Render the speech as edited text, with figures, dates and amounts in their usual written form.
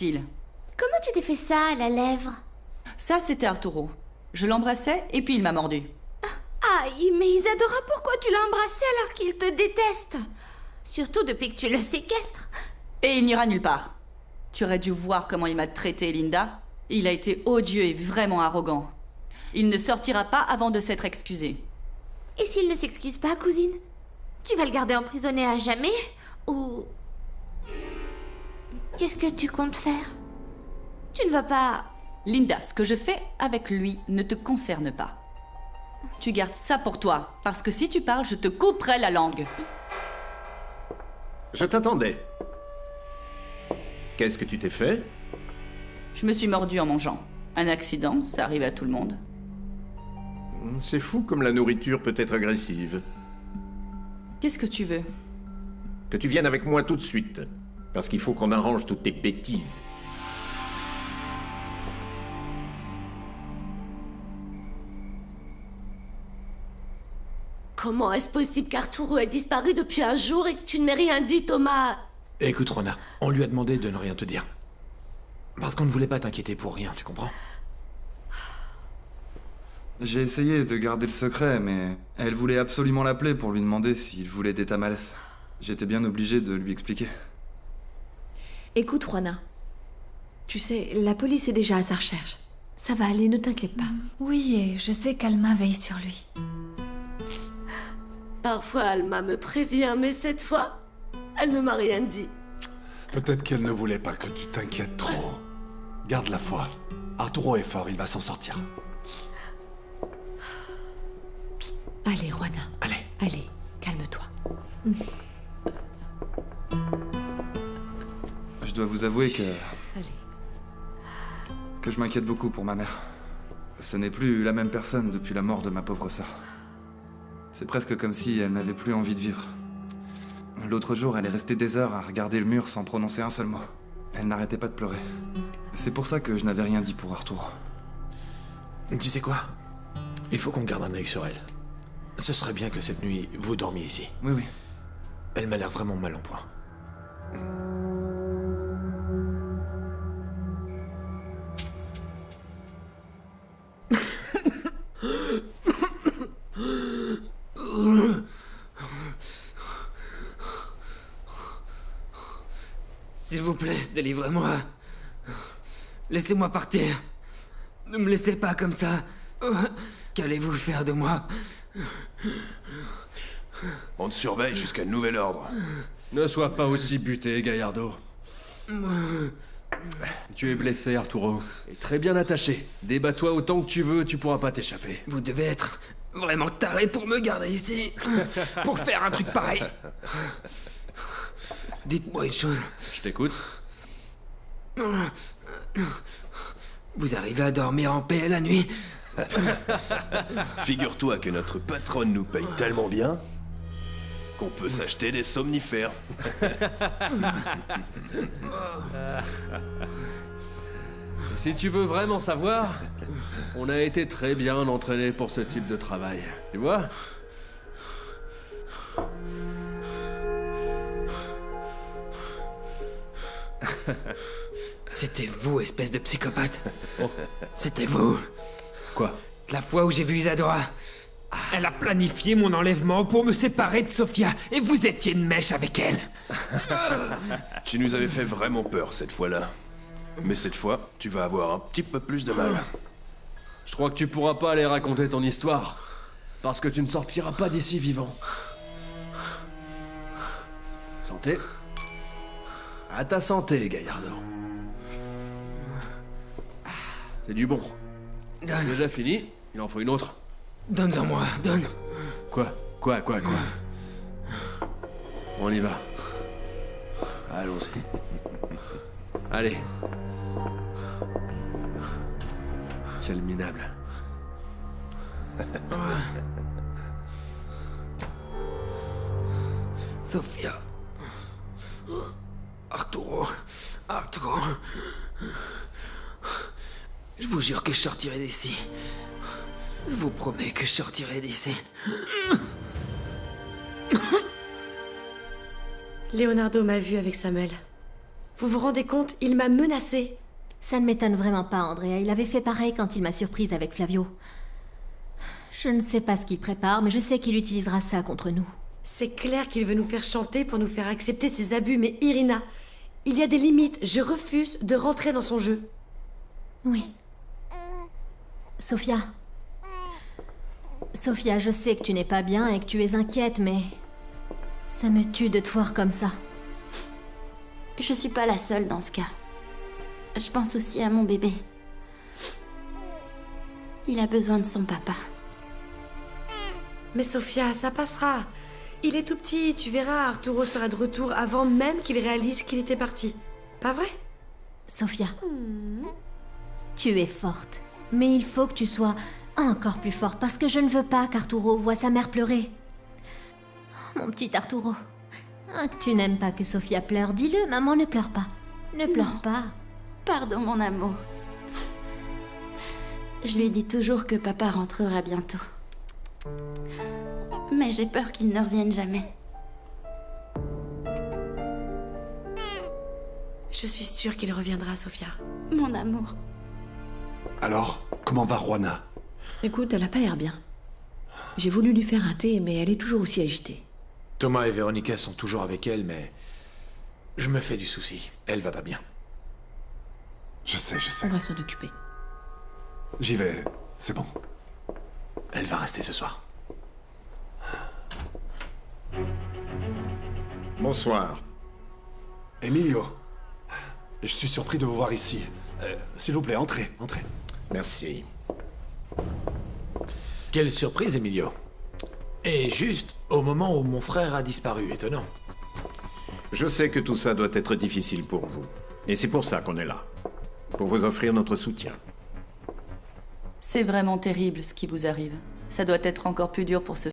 Phil. Comment tu t'es fait ça à la lèvre? Ça, c'était Arturo. Je l'embrassais et puis il m'a mordu. Aïe, mais Isadora, pourquoi tu l'as embrassé alors qu'il te déteste? Surtout depuis que tu le séquestres. Et il n'ira nulle part. Tu aurais dû voir comment il m'a traité, Linda. Il a été odieux et vraiment arrogant. Il ne sortira pas avant de s'être excusé. Et s'il ne s'excuse pas, cousine? Tu vas le garder emprisonné à jamais? Ou... Qu'est-ce que tu comptes faire? Tu ne vas pas... Linda, ce que je fais avec lui ne te concerne pas. Tu gardes ça pour toi, parce que si tu parles, je te couperai la langue. Je t'attendais. Qu'est-ce que tu t'es fait? Je me suis mordu en mangeant. Un accident, ça arrive à tout le monde. C'est fou comme la nourriture peut être agressive. Qu'est-ce que tu veux? Que tu viennes avec moi tout de suite. Parce qu'il faut qu'on arrange toutes tes bêtises. Comment est-ce possible qu'Arturo ait disparu depuis un jour et que tu ne m'aies rien dit, Thomas? Écoute, Rona, on lui a demandé de ne rien te dire. Parce qu'on ne voulait pas t'inquiéter pour rien, tu comprends? J'ai essayé de garder le secret, mais elle voulait absolument l'appeler pour lui demander s'il voulait des tamales. J'étais bien obligé de lui expliquer. Écoute, Juana. Tu sais, la police est déjà à sa recherche. Ça va aller, ne t'inquiète pas. Oui, et je sais qu'Alma veille sur lui. Parfois, Alma me prévient, mais cette fois, elle ne m'a rien dit. Peut-être qu'elle ne voulait pas que tu t'inquiètes trop. Garde la foi. Arturo est fort, il va s'en sortir. Allez, Juana. Allez, calme-toi. Je dois vous avouer que... Allez. Que je m'inquiète beaucoup pour ma mère. Ce n'est plus la même personne depuis la mort de ma pauvre sœur. C'est presque comme si elle n'avait plus envie de vivre. L'autre jour, elle est restée des heures à regarder le mur sans prononcer un seul mot. Elle n'arrêtait pas de pleurer. C'est pour ça que je n'avais rien dit pour Arturo. Tu sais quoi? Il faut qu'on garde un œil sur elle. Ce serait bien que cette nuit, vous dormiez ici. Oui. Elle m'a l'air vraiment mal en point. S'il vous plaît, délivrez-moi. Laissez-moi partir. Ne me laissez pas comme ça. Qu'allez-vous faire de moi? On te surveille jusqu'à nouvel ordre. Ne sois pas aussi buté, Gallardo. Tu es blessé, Arturo. Et très bien attaché. Débat-toi autant que tu veux, tu pourras pas t'échapper. Vous devez être vraiment taré pour me garder ici. Pour faire un truc pareil. Dites-moi une chose. Je t'écoute. Vous arrivez à dormir en paix la nuit? Figure-toi que notre patronne nous paye tellement bien qu'on peut s'acheter des somnifères. Si tu veux vraiment savoir, on a été très bien entraînés pour ce type de travail. Tu vois? C'était vous, espèce de psychopathe. C'était vous. Quoi? La fois où j'ai vu Isadora, elle a planifié mon enlèvement pour me séparer de Sofia, et vous étiez de mèche avec elle. Tu nous avais fait vraiment peur cette fois-là. Mais cette fois, tu vas avoir un petit peu plus de mal. Je crois que tu pourras pas aller raconter ton histoire, parce que tu ne sortiras pas d'ici vivant. Santé. À ta santé, Gallardo. C'est du bon. Donne. Déjà fini, il en faut une autre. Donne-en-moi, donne. Quoi? On y va. Allons-y. Allez. C'est le minable. Sofia. Arturo. Je vous jure que je sortirai d'ici. Je vous promets que je sortirai d'ici. Leonardo m'a vu avec Samuel. Vous vous rendez compte? Il m'a menacée. Ça ne m'étonne vraiment pas, Andrea. Il avait fait pareil quand il m'a surprise avec Flavio. Je ne sais pas ce qu'il prépare, mais je sais qu'il utilisera ça contre nous. C'est clair qu'il veut nous faire chanter pour nous faire accepter ses abus, mais Irina, il y a des limites. Je refuse de rentrer dans son jeu. Oui. Sophia. Sophia, je sais que tu n'es pas bien et que tu es inquiète, mais... ça me tue de te voir comme ça. Je suis pas la seule dans ce cas. Je pense aussi à mon bébé. Il a besoin de son papa. Mais Sophia, ça passera. Il est tout petit, tu verras, Arturo sera de retour avant même qu'il réalise qu'il était parti. Pas vrai? Sophia, tu es forte. Mais il faut que tu sois encore plus forte parce que je ne veux pas qu'Arturo voie sa mère pleurer. Oh, mon petit Arturo. Ah, que tu n'aimes pas que Sophia pleure, dis-le, maman ne pleure pas. Ne pleure pas. Pardon, mon amour. Je lui dis toujours que papa rentrera bientôt. Mais j'ai peur qu'il ne revienne jamais. Je suis sûre qu'il reviendra, Sophia. Mon amour. Alors, comment va Juana? Écoute, elle a pas l'air bien. J'ai voulu lui faire un thé, mais elle est toujours aussi agitée. Thomas et Véronica sont toujours avec elle, mais... je me fais du souci. Elle va pas bien. Je sais, je sais. On va s'en occuper. J'y vais, c'est bon. Elle va rester ce soir. Bonsoir. Emilio, je suis surpris de vous voir ici. S'il vous plaît, entrez, entrez. Merci. Quelle surprise, Emilio. Et juste au moment où mon frère a disparu, étonnant. Je sais que tout ça doit être difficile pour vous. Et c'est pour ça qu'on est là. Pour vous offrir notre soutien. C'est vraiment terrible ce qui vous arrive. Ça doit être encore plus dur pour ce